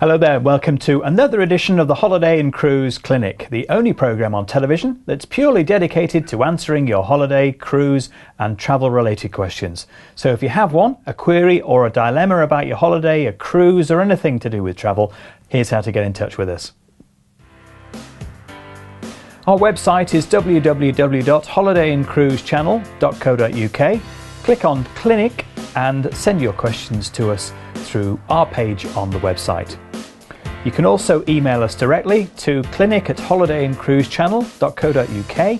Hello there, welcome to another edition of the Holiday and Cruise Clinic, the only programme on television that's purely dedicated to answering your holiday, cruise and travel related questions. So if you have one, a query or a dilemma about your holiday, a cruise or anything to do with travel, here's how to get in touch with us. Our website is www.holidayandcruisechannel.co.uk. Click on Clinic and send your questions to us through our page on the website. You can also email us directly to clinic@holidayandcruisechannel.co.uk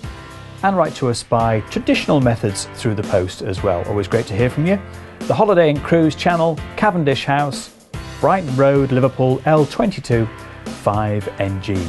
and write to us by traditional methods through the post as well. Always great to hear from you. The Holiday and Cruise Channel, Cavendish House, Brighton Road, Liverpool, L22 5NG.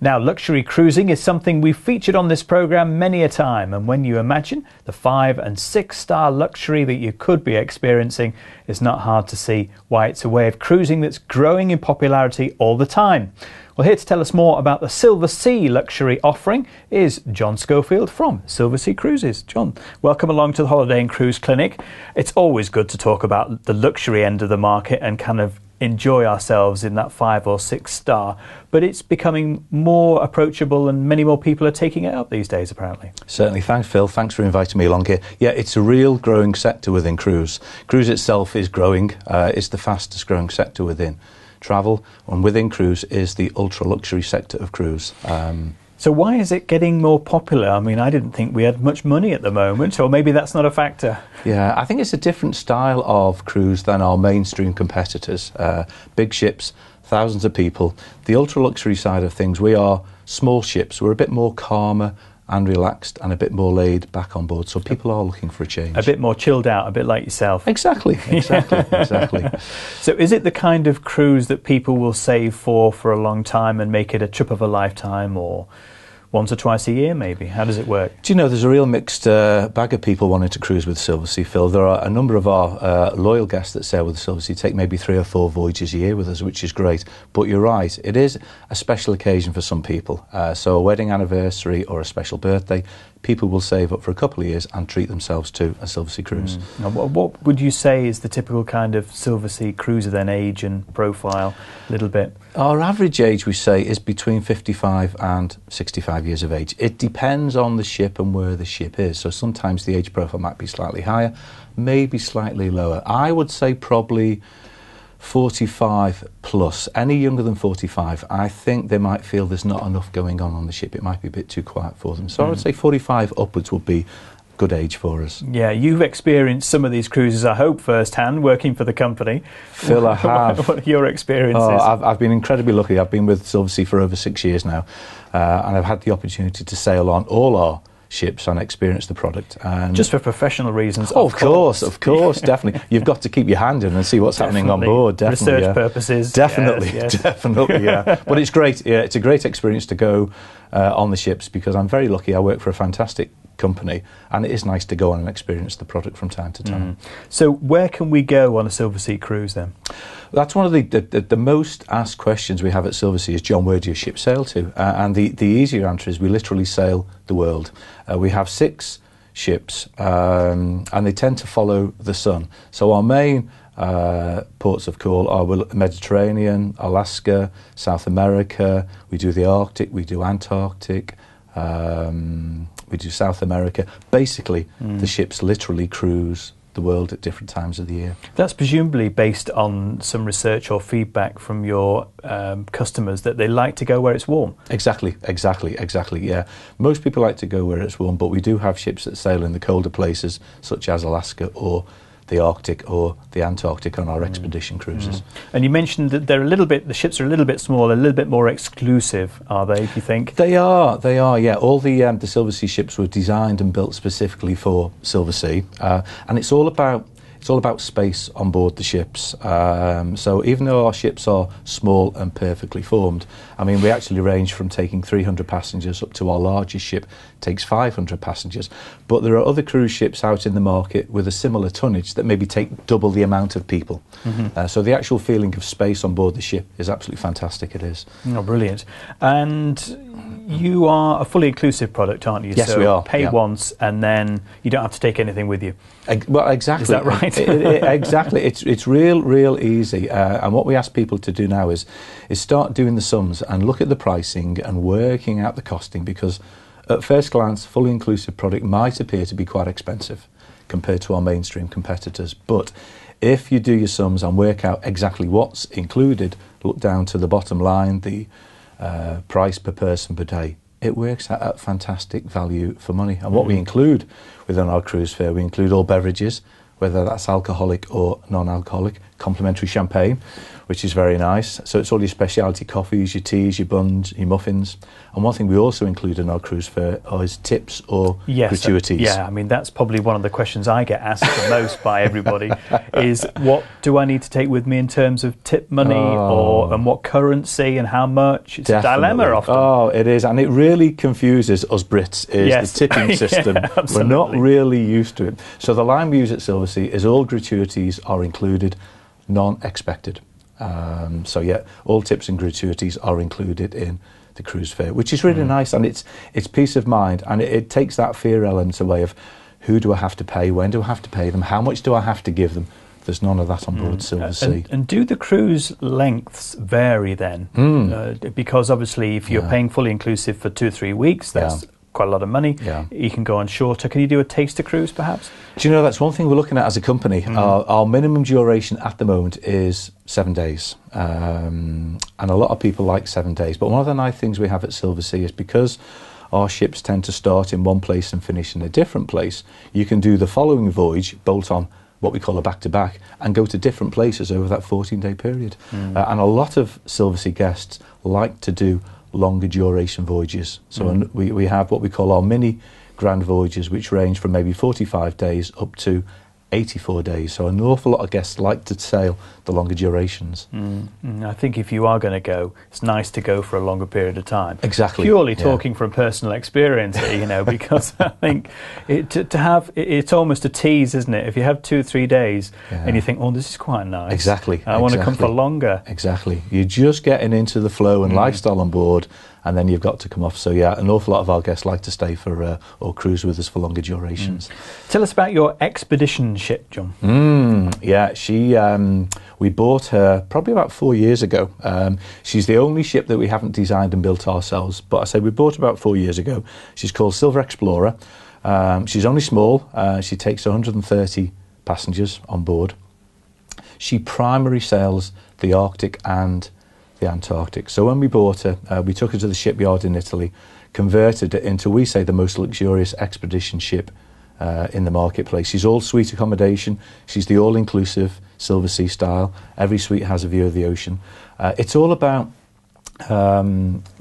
Now, luxury cruising is something we've featured on this programme many a time, and when you imagine the 5- and 6-star luxury that you could be experiencing, it's not hard to see why it's a way of cruising that's growing in popularity all the time. Well, here to tell us more about the Silversea luxury offering is John Schofield from Silversea Cruises. John, welcome along to the Holiday and Cruise Clinic. It's always good to talk about the luxury end of the market and kind of enjoy ourselves in that 5 or 6 star, but it's becoming more approachable and many more people are taking it up these days apparently. Certainly. Thanks, Phil. Thanks for inviting me along here. Yeah, it's a real growing sector within cruise. Cruise itself is growing. It's the fastest growing sector within travel, and within cruise is the ultra luxury sector of cruise. So why is it getting more popular? I mean, I didn't think we had much money at the moment, or maybe that's not a factor. Yeah, I think it's a different style of cruise than our mainstream competitors. Big ships, thousands of people. The ultra-luxury side of things, we are small ships. We're a bit more calmer and relaxed and a bit more laid back on board. So people are looking for a change. A bit more chilled out, a bit like yourself. Exactly. So is it the kind of cruise that people will save for a long time and make it a trip of a lifetime, or once or twice a year maybe? How does it work? Do you know, there's a real mixed bag of people wanting to cruise with Silversea, Phil. There are a number of our loyal guests that sail with Silversea, take maybe 3 or 4 voyages a year with us, which is great. But you're right, it is a special occasion for some people. So a wedding anniversary or a special birthday, people will save up for a couple of years and treat themselves to a Silversea cruise. Now, what would you say is the typical kind of Silversea cruiser then, age and profile, a little bit? Our average age, we say, is between 55 and 65 years of age. It depends on the ship and where the ship is. So sometimes the age profile might be slightly higher, maybe slightly lower. I would say probably 45 plus. Any younger than 45, I think they might feel there's not enough going on the ship. It might be a bit too quiet for them. So I would say 45 upwards would be good age for us. Yeah, you've experienced some of these cruises, I hope, firsthand, working for the company. Phil, I have. What are your experiences? I've been incredibly lucky. I've been with Silversea for over 6 years now, and I've had the opportunity to sail on all our ships and experience the product. And just for professional reasons, of course, definitely. You've got to keep your hand in and see what's happening on board. Definitely, research purposes. Definitely, yes. Definitely, yeah. But it's great. Yeah, it's a great experience to go on the ships because I'm very lucky. I work for a fantastic company, and it is nice to go on and experience the product from time to time. So where can we go on a Silversea cruise then? That's one of the most asked questions we have at Silversea is, John, where do your ship sail to? And the easier answer is we literally sail the world. We have 6 ships, and they tend to follow the sun. So our main ports of call are Mediterranean, Alaska, South America. We do the Arctic, we do Antarctic, we do South America. Basically, the ships literally cruise the world at different times of the year. That's presumably based on some research or feedback from your customers that they like to go where it's warm. Exactly, yeah. Most people like to go where it's warm, but we do have ships that sail in the colder places, such as Alaska or the Arctic or the Antarctic on our expedition cruises. And you mentioned that the ships are a little bit smaller, a little bit more exclusive, are they, do you think? They are, yeah. All the Silversea ships were designed and built specifically for Silversea, and it's all about space on board the ships. So even though our ships are small and perfectly formed, I mean, we actually range from taking 300 passengers up to our largest ship takes 500 passengers. But there are other cruise ships out in the market with a similar tonnage that maybe take double the amount of people. So the actual feeling of space on board the ship is absolutely fantastic, it is. Oh, brilliant. And you are a fully inclusive product, aren't you? Yes, so we are. Pay once and then you don't have to take anything with you. Well, exactly. Is that right? right. Exactly. It's real easy. And what we ask people to do now is start doing the sums and look at the pricing and working out the costing, because at first glance, fully inclusive product might appear to be quite expensive compared to our mainstream competitors. But if you do your sums and work out exactly what's included, look down to the bottom line, the price per person per day, it works out at fantastic value for money. And what we include within our cruise fare, we include all beverages, whether that's alcoholic or non-alcoholic, complimentary champagne, which is very nice. So it's all your specialty coffees, your teas, your buns, your muffins. And one thing we also include in our cruise fare is tips or gratuities. Yeah, I mean, that's probably one of the questions I get asked the most by everybody is, what do I need to take with me in terms of tip money and what currency and how much? It's Definitely. a dilemma often. Oh, it is. And it really confuses us Brits, is the tipping system. Yeah, we're not really used to it. So the line we use at Silversea is all gratuities are included, non-expected. So yeah, all tips and gratuities are included in the cruise fare, which is really nice, and it's peace of mind, and it takes that fear element away of who do I have to pay, when do I have to pay them, how much do I have to give them. There's none of that on board Silversea. And do the cruise lengths vary then? Because obviously if you're paying fully inclusive for 2 or 3 weeks, that's quite a lot of money. You can go on shorter. Can you do a taster cruise perhaps? Do you know, that's one thing we're looking at as a company. Our minimum duration at the moment is 7 days, and a lot of people like 7 days, but one of the nice things we have at Silversea is because our ships tend to start in one place and finish in a different place, you can do the following voyage, bolt on what we call a back-to-back, and go to different places over that 14-day period. And a lot of Silversea guests like to do longer duration voyages. So we have what we call our mini grand voyages, which range from maybe 45 days up to 84 days. So an awful lot of guests like to sail the longer durations. I think if you are going to go, it's nice to go for a longer period of time. Exactly. Purely talking from personal experience here, you know, because I think to have, it's almost a tease, isn't it? If you have 2 or 3 days and you think, oh, this is quite nice. Exactly. I want to come for longer. Exactly. You're just getting into the flow and lifestyle on board, and then you've got to come off. So yeah, an awful lot of our guests like to stay for or cruise with us for longer durations. Tell us about your expedition ship, John. Yeah, we bought her probably about 4 years ago. She's the only ship that we haven't designed and built ourselves, but I say we bought about 4 years ago. She's called Silver Explorer. She's only small. She takes 130 passengers on board. She primarily sails the Arctic and the Antarctic. So when we bought her, we took her to the shipyard in Italy, converted it into, we say, the most luxurious expedition ship in the marketplace. She's all suite accommodation. She's the all-inclusive Silversea style. Every suite has a view of the ocean. It's all about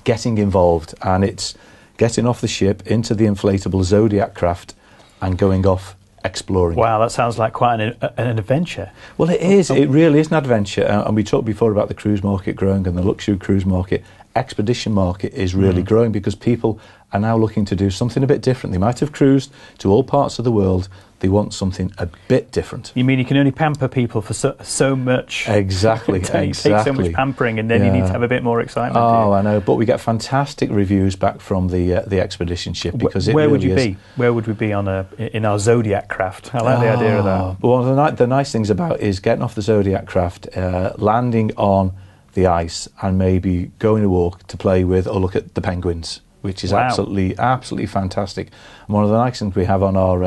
getting involved, and it's getting off the ship into the inflatable Zodiac craft and going off exploring. Wow, that sounds like quite an adventure. Well, it is. It really is an adventure. And we talked before about the cruise market growing and the luxury cruise market. Expedition market is really growing because people are now looking to do something a bit different. They might have cruised to all parts of the world. They want something a bit different. You mean you can only pamper people for so much? Exactly. Take so much pampering, and then you need to have a bit more excitement. Oh, I know. But we get fantastic reviews back from the expedition ship because where it would really you is. be? Where would we be in our Zodiac craft? I like the idea of that. But one of the nice things about is getting off the Zodiac craft, landing on the ice, and maybe going a walk to play with or look at the penguins, which is absolutely fantastic. And one of the nice things we have on our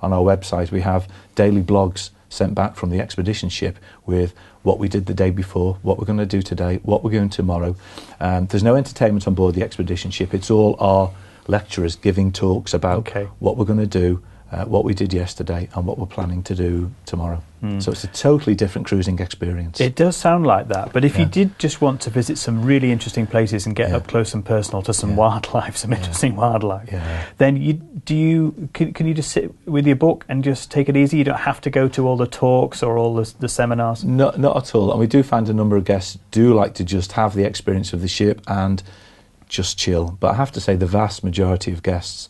website, we have daily blogs sent back from the expedition ship with what we did the day before, what we're going to do today, what we're going tomorrow. There's no entertainment on board the expedition ship. It's all our lecturers giving talks about what we're going to do, what we did yesterday, and what we're planning to do tomorrow. So it's a totally different cruising experience. It does sound like that, but if you did just want to visit some really interesting places and get up close and personal to some wildlife, some interesting wildlife, then can you just sit with your book and just take it easy? You don't have to go to all the talks or all the seminars? Not at all. And we do find a number of guests do like to just have the experience of the ship and just chill. But I have to say the vast majority of guests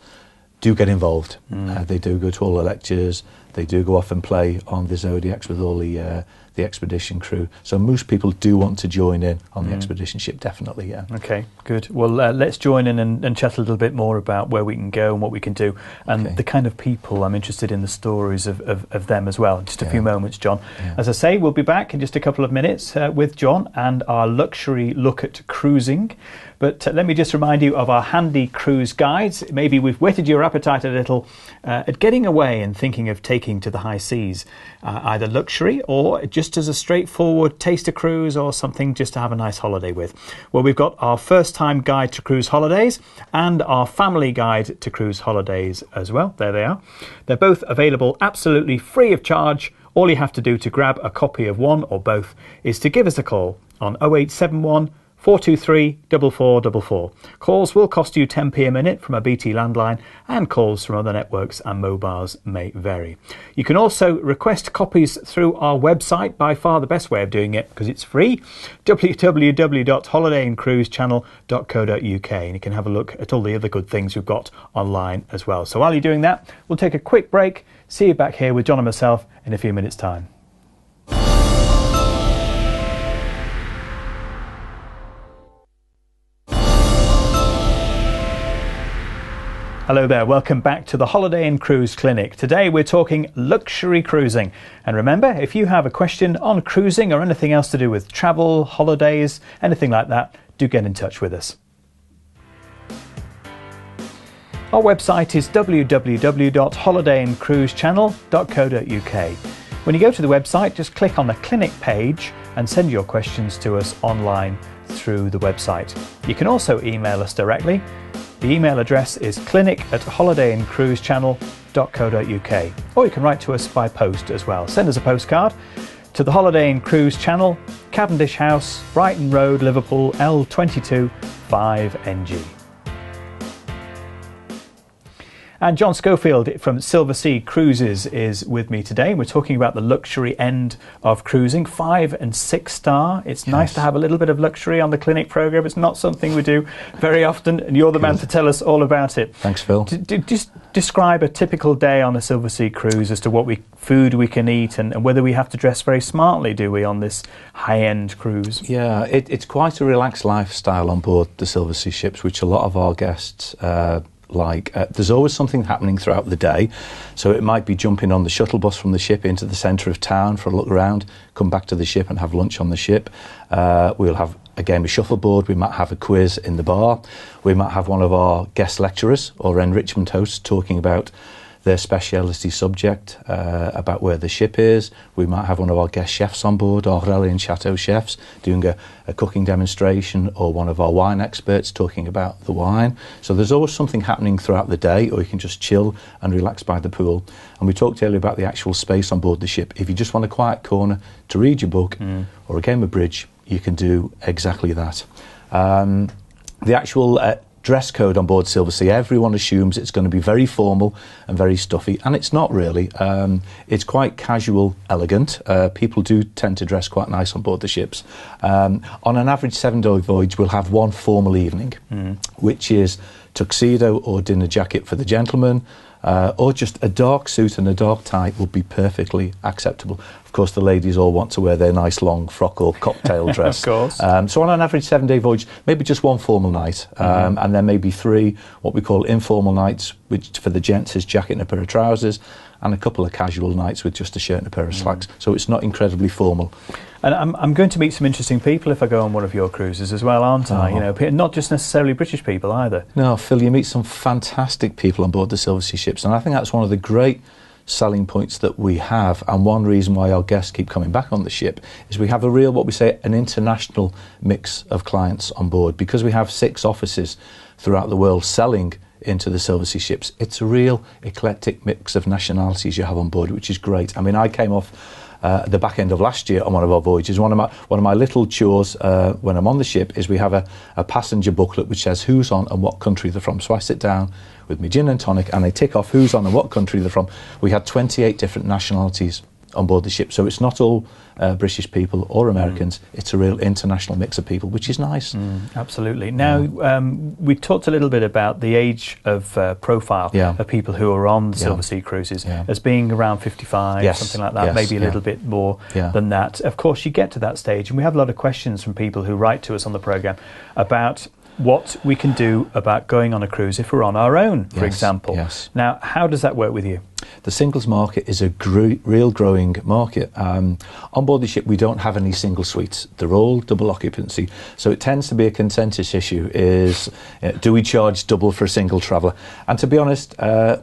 do get involved. They do go to all the lectures, They do go off and play on the Zodiacs with all the expedition crew. So most people do want to join in on the expedition ship, definitely, yeah. Okay, good. Well, let's join in and chat a little bit more about where we can go and what we can do, and the kind of people. I'm interested in the stories of them as well. Just a few moments, John. Yeah. As I say, we'll be back in just a couple of minutes with John and our luxury look at cruising. But let me just remind you of our handy cruise guides. Maybe we've whetted your appetite a little at getting away and thinking of taking to the high seas, either luxury or just as a straightforward taster cruise or something just to have a nice holiday with. Well, we've got our first time guide to cruise holidays and our family guide to cruise holidays as well. There they are. They're both available absolutely free of charge. All you have to do to grab a copy of one or both is to give us a call on 0871 423 4444. Calls will cost you 10p a minute from a BT landline, and calls from other networks and mobiles may vary. You can also request copies through our website, by far the best way of doing it because it's free, www.holidayandcruisechannel.co.uk, and you can have a look at all the other good things we've got online as well. So while you're doing that, we'll take a quick break. See you back here with John and myself in a few minutes' time. Hello there, welcome back to the Holiday and Cruise Clinic. Today we're talking luxury cruising. And remember, if you have a question on cruising or anything else to do with travel, holidays, anything like that, do get in touch with us. Our website is www.holidayandcruisechannel.co.uk. When you go to the website, just click on the clinic page and send your questions to us online through the website. You can also email us directly. The email address is clinic@holidayandcruisechannel.co.uk, or you can write to us by post as well. Send us a postcard to the Holiday and Cruise Channel, Cavendish House, Brighton Road, Liverpool, L22 5NG. And John Schofield from Silversea Cruises is with me today. We're talking about the luxury end of cruising, 5 and 6 star. It's nice to have a little bit of luxury on the clinic programme. It's not something we do very often, and you're the man to tell us all about it. Thanks, Phil. Just describe a typical day on a Silversea cruise as to what food we can eat and whether we have to dress very smartly, do we, on this high-end cruise? Yeah, it's quite a relaxed lifestyle on board the Silversea ships, which a lot of our guests there's always something happening throughout the day, so it might be jumping on the shuttle bus from the ship into the centre of town for a look around, come back to the ship and have lunch on the ship. We'll have a game of shuffleboard, we might have a quiz in the bar, we might have one of our guest lecturers or enrichment hosts talking about their speciality subject, about where the ship is. We might have one of our guest chefs on board, our Aurelian Chateau chefs, doing a cooking demonstration, or one of our wine experts talking about the wine. So there's always something happening throughout the day, or you can just chill and relax by the pool. And we talked earlier about the actual space on board the ship. If you just want a quiet corner to read your book or a game of bridge, you can do exactly that. The actual dress code on board Silversea, everyone assumes it's going to be very formal and very stuffy, and it's not really. It's quite casual, elegant. People do tend to dress quite nice on board the ships. On an average 7-day voyage, we'll have one formal evening, which is tuxedo or dinner jacket for the gentlemen, or just a dark suit and a dark tie will be perfectly acceptable. Of course, the ladies all want to wear their nice long frock or cocktail dress. Of course. So on an average 7-day voyage, maybe just one formal night, and then maybe 3 what we call informal nights, which for the gents is jacket and a pair of trousers, and a couple of casual nights with just a shirt and a pair of slacks. So it's not incredibly formal. And I'm going to meet some interesting people if I go on one of your cruises as well, aren't I? You know, not just necessarily British people either. No, Phil, you meet some fantastic people on board the Silversea ships, and I think that's one of the great selling points that we have, and one reason why our guests keep coming back on the ship is we have a real, what we say, an international mix of clients on board. Because we have 6 offices throughout the world selling into the Silversea ships, it's a real eclectic mix of nationalities you have on board, which is great. I mean, I came off the back end of last year on one of our voyages. One of my little chores when I'm on the ship is we have a passenger booklet which says who's on and what country they're from. So I sit down with my gin and tonic and I tick off who's on and what country they're from. We had 28 different nationalities on board the ship. So it's not all British people or Americans. It's a real international mix of people, which is nice. Absolutely. Now, we talked a little bit about the age of profile of people who are on the Silversea Cruises as being around 55, something like that, maybe a little bit more than that. Of course, you get to that stage, and we have a lot of questions from people who write to us on the programme about what we can do about going on a cruise if we're on our own, for example. Now, how does that work with you? The singles market is a real growing market. On board the ship, we don't have any single suites. They're all double occupancy. So it tends to be a contentious issue is, do we charge double for a single traveller? And to be honest,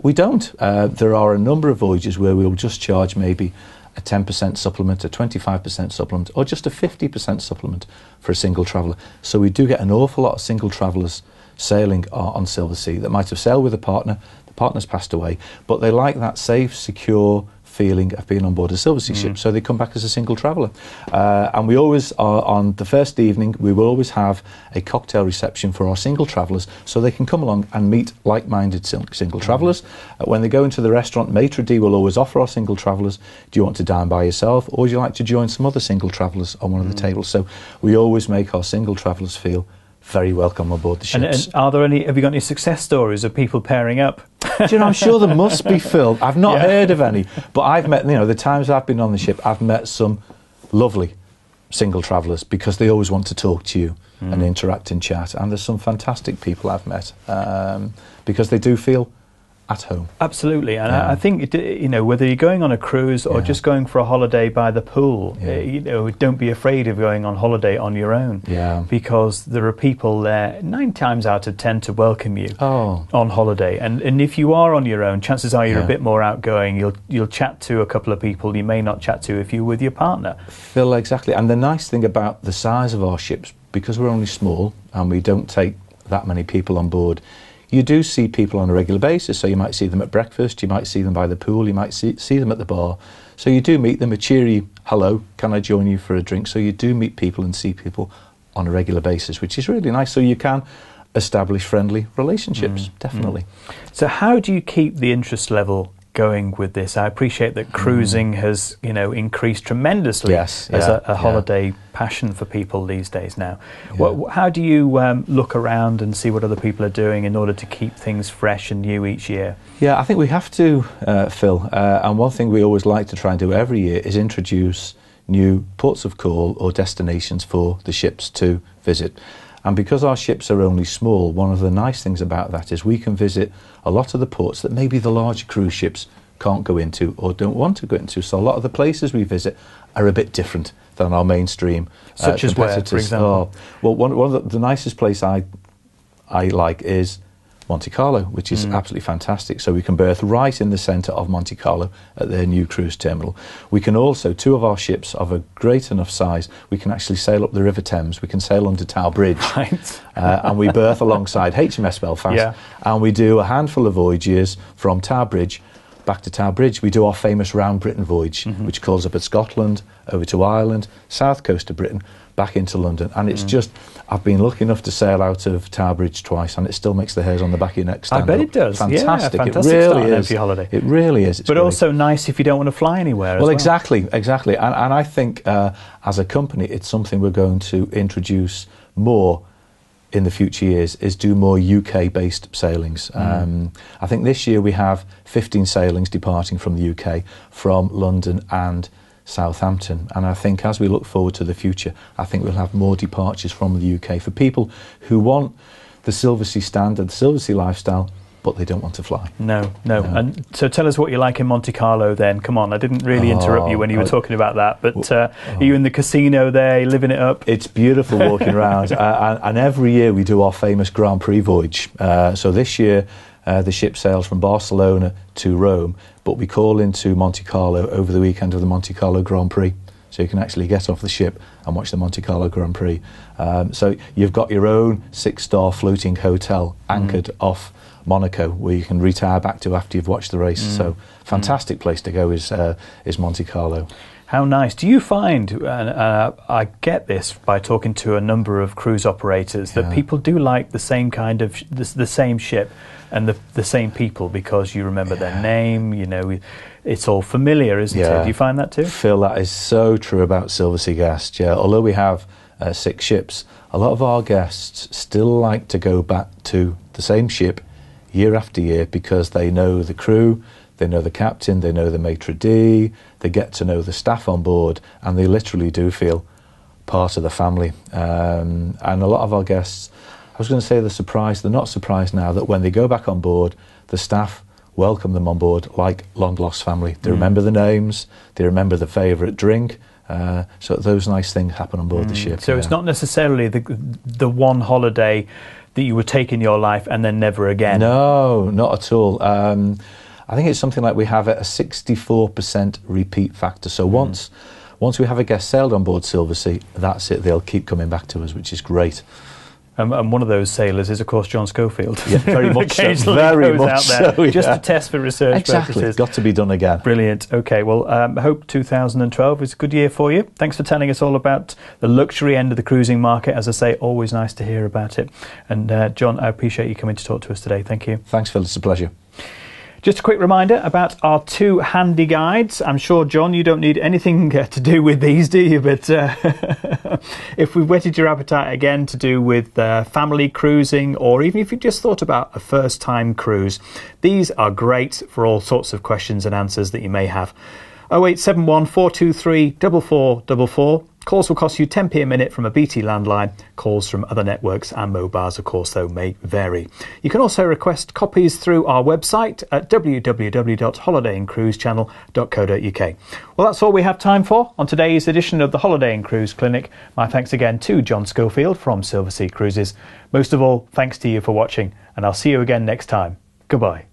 we don't. There are a number of voyages where we'll just charge maybe a 10% supplement, a 25% supplement, or just a 50% supplement for a single traveller. So we do get an awful lot of single travellers sailing on Silversea that might have sailed with a partner, the partner's passed away, but they like that safe, secure feeling of being on board a Silversea ship, so they come back as a single traveller. And we always are, on the first evening, we will always have a cocktail reception for our single travellers, so they can come along and meet like-minded single travellers. When they go into the restaurant, maitre d' will always offer our single travellers, do you want to dine by yourself, or would you like to join some other single travellers on one of the tables? So we always make our single travellers feel very welcome aboard the ships. And are there any? Have you got any success stories of people pairing up? Do you know, I'm sure there must be, Phil. I've not heard of any, but I've met, the times I've been on the ship, I've met some lovely single travellers because they always want to talk to you and interact and chat. And there's some fantastic people I've met because they do feel at home. Absolutely, and I think whether you're going on a cruise or just going for a holiday by the pool, don't be afraid of going on holiday on your own. Because there are people there 9 times out of 10 to welcome you on holiday, and if you are on your own, chances are you're a bit more outgoing. You'll chat to a couple of people you may not chat to if you're with your partner. Phil, exactly. And the nice thing about the size of our ships, because we're only small and we don't take that many people on board, you do see people on a regular basis, so you might see them at breakfast, you might see them by the pool, you might see them at the bar. So you do meet them, a cheery hello, can I join you for a drink? So you do meet people and see people on a regular basis, which is really nice. So you can establish friendly relationships, definitely. So how do you keep the interest level going with this? I appreciate that cruising has, increased tremendously as a holiday passion for people these days now. How do you look around and see what other people are doing in order to keep things fresh and new each year? Yeah, I think we have to, Phil. And one thing we always like to try and do every year is introduce new ports of call or destinations for the ships to visit. And because our ships are only small, one of the nice things about that is we can visit a lot of the ports that maybe the larger cruise ships can't go into or don't want to go into. So a lot of the places we visit are a bit different than our mainstream Such as where, for example? Well, one of the nicest place I like is Monte Carlo, which is absolutely fantastic. So we can berth right in the centre of Monte Carlo at their new cruise terminal. We can also, 2 of our ships of a great enough size, we can actually sail up the River Thames. We can sail under Tower Bridge. And we berth alongside HMS Belfast. And we do a handful of voyages from Tower Bridge back to Tower Bridge. We do our famous Round Britain voyage, which calls up at Scotland, over to Ireland, south coast of Britain, back into London. And it's just, I've been lucky enough to sail out of Tower Bridge twice, and it still makes the hairs on the back of your neck stand up. I bet it does. Fantastic. It really start is. For your holiday. It really is. It's but great. Also nice if you don't want to fly anywhere. Well, exactly. And I think as a company, it's something we're going to introduce more in the future years, is do more UK-based sailings. I think this year we have 15 sailings departing from the UK, from London and Southampton, and I think as we look forward to the future, I think we'll have more departures from the UK for people who want the Silversea standard, the Silversea lifestyle, but they don't want to fly. No. And so tell us what you like in Monte Carlo then. Come on, I didn't really interrupt you when you were talking about that, but are you in the casino there, you living it up? It's beautiful walking around, and every year we do our famous Grand Prix voyage. So this year the ship sails from Barcelona to Rome, but we call into Monte Carlo over the weekend of the Monte Carlo Grand Prix. So you can actually get off the ship and watch the Monte Carlo Grand Prix. So you've got your own 6-star floating hotel anchored off Monaco, where you can retire back to after you've watched the race. So fantastic place to go is Monte Carlo. How nice. Do you find, and I get this by talking to a number of cruise operators, that people do like the same kind of, the same ship and the same people because you remember their name, you know, it's all familiar, isn't it? Do you find that too? Phil, that is so true about Silversea guests, Although we have 6 ships, a lot of our guests still like to go back to the same ship year after year because they know the crew, they know the captain, they know the maitre d', they get to know the staff on board, and they literally do feel part of the family. And a lot of our guests, I was going to say they're not surprised now that when they go back on board, the staff welcome them on board like long-lost family. They remember the names, they remember the favourite drink, so those nice things happen on board the ship. So it's not necessarily the one holiday that you would take in your life and then never again? No, not at all. I think it's something like we have a 64% repeat factor. So once we have a guest sailed on board Silversea, that's it. They'll keep coming back to us, which is great. And one of those sailors is, of course, John Schofield. Yeah, very much so. Very much so. Just to test for research purposes. Got to be done again. Brilliant. Okay, well, I hope 2012 is a good year for you. Thanks for telling us all about the luxury end of the cruising market. As I say, always nice to hear about it. And John, I appreciate you coming to talk to us today. Thank you. Thanks, Phil. It's a pleasure. Just a quick reminder about our 2 handy guides. I'm sure, John, you don't need anything to do with these, do you? But if we've whetted your appetite again to do with family cruising, or even if you just thought about a first-time cruise, these are great for all sorts of questions and answers that you may have. 0871 423 4444. Calls will cost you 10p a minute from a BT landline. Calls from other networks and mobiles, of course, though, may vary. You can also request copies through our website at www.holidayandcruisechannel.co.uk. Well, that's all we have time for on today's edition of the Holiday and Cruise Clinic. My thanks again to John Schofield from Silversea Cruises. Most of all, thanks to you for watching, and I'll see you again next time. Goodbye.